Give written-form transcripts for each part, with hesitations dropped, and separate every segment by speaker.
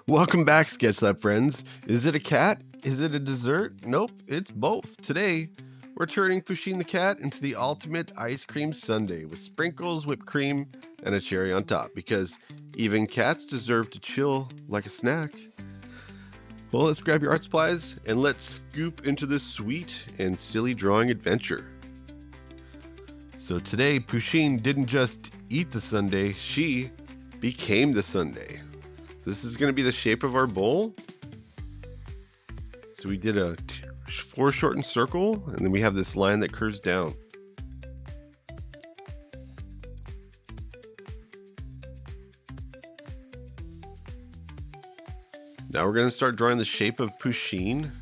Speaker 1: Welcome back, SketchLab friends. Is it a cat? Is it a dessert? Nope, it's both. Today, we're turning Pusheen the Cat into the ultimate ice cream sundae with sprinkles, whipped cream, and a cherry on top, because even cats deserve to chill like a snack. Well, let's grab your art supplies and let's scoop into this sweet and silly drawing adventure. So today, Pusheen didn't just eat the sundae, she became the sundae. This is going to be the shape of our bowl. So we did a foreshortened circle, and then we have this line that curves down. Now we're going to start drawing the shape of Pusheen.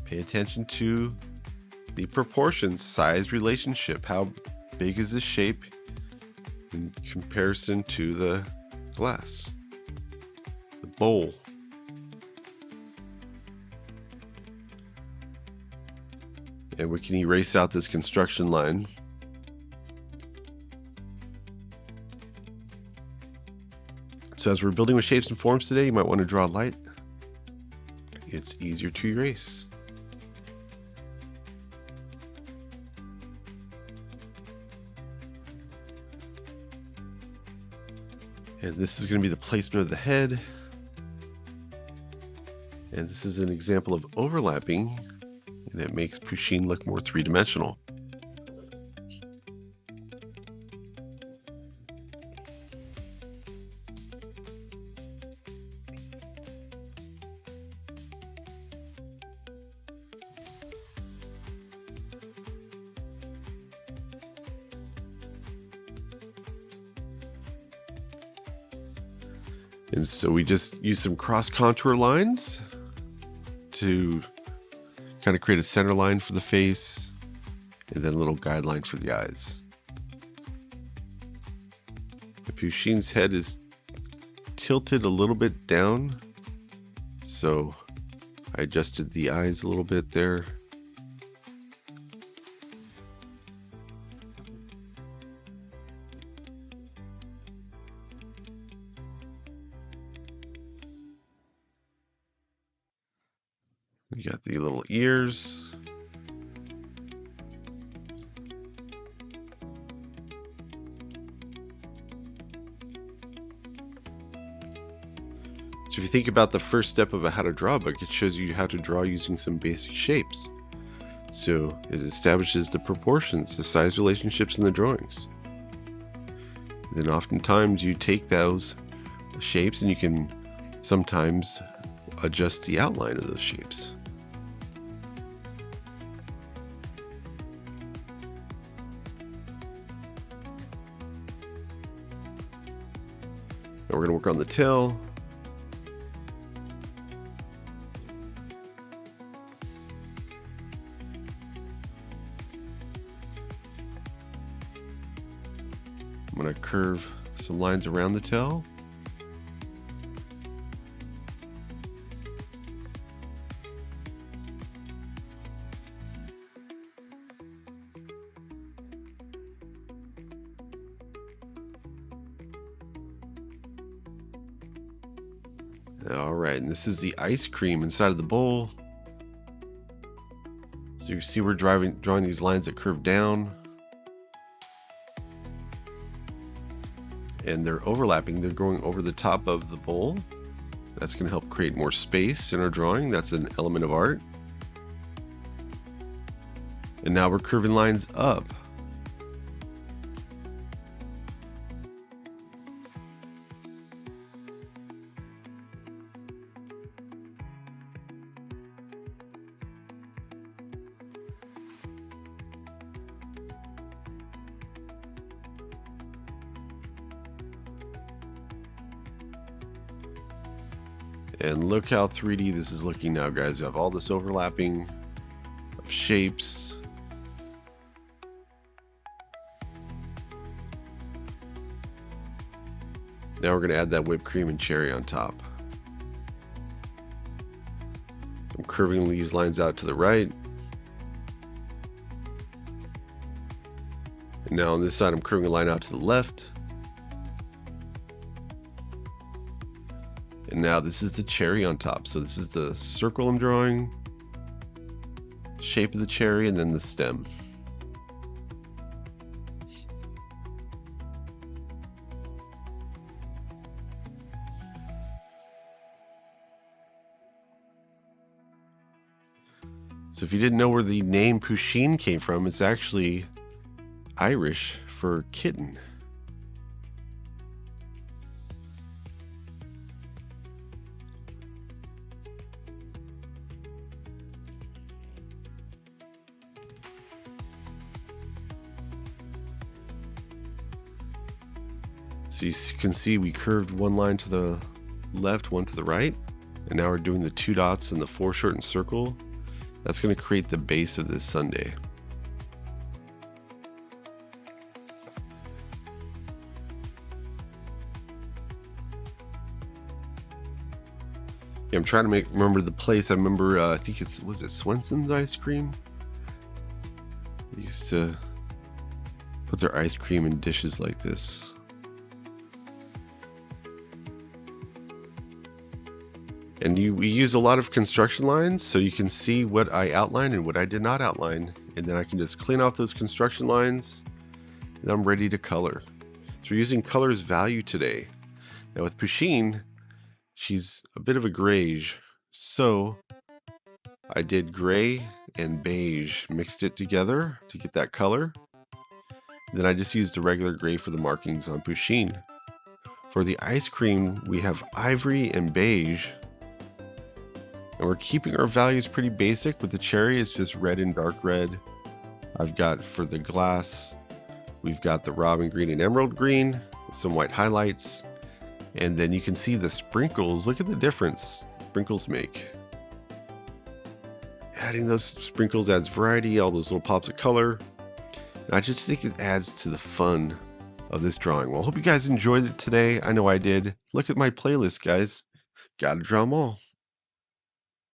Speaker 1: Pay attention to the proportions, size relationship. How big is this shape in comparison to the glass, the bowl? And we can erase out this construction line. So as we're building with shapes and forms today, you might want to draw light. It's easier to erase. And this is going to be the placement of the head. And this is an example of overlapping, and it makes Pusheen look more three-dimensional. And so we just use some cross contour lines to kind of create a center line for the face and then a little guideline for the eyes. The Pusheen's head is tilted a little bit down, so I adjusted the eyes a little bit there. We got the little ears. So if you think about the first step of a how to draw book, it shows you how to draw using some basic shapes. So it establishes the proportions, the size relationships in the drawings. Then oftentimes you take those shapes and you can sometimes adjust the outline of those shapes. Now we're going to work on the tail. I'm going to curve some lines around the tail. All right, and this is the ice cream inside of the bowl. So you see we're drawing these lines that curve down. And they're overlapping, they're going over the top of the bowl. That's going to help create more space in our drawing. That's an element of art. And now we're curving lines up. And look how 3D this is looking now, guys. You have all this overlapping of shapes. Now we're going to add that whipped cream and cherry on top. I'm curving these lines out to the right. And now on this side, I'm curving a line out to the left. And now this is the cherry on top. So this is the circle I'm drawing, shape of the cherry, and then the stem. So if you didn't know where the name Pusheen came from, it's actually Irish for kitten. So you can see we curved one line to the left, one to the right, and now we're doing the 2 dots and the foreshortened circle. That's going to create the base of this sundae. Yeah, I'm trying to remember the place. I remember, I think was it Swenson's ice cream? They used to put their ice cream in dishes like this. And we use a lot of construction lines, so you can see what I outlined and what I did not outline. And then I can just clean off those construction lines, and I'm ready to color. So we're using color as value today. Now with Pusheen, she's a bit of a grayish, so I did gray and beige, mixed it together to get that color. Then I just used a regular gray for the markings on Pusheen. For the ice cream, we have ivory and beige. And we're keeping our values pretty basic. With the cherry, it's just red and dark red. I've got for the glass, we've got the robin green and emerald green with some white highlights. And then you can see the sprinkles. Look at the difference sprinkles make. Adding those sprinkles adds variety, all those little pops of color. And I just think it adds to the fun of this drawing. Well, I hope you guys enjoyed it today. I know I did. Look at my playlist, guys. Gotta draw them all.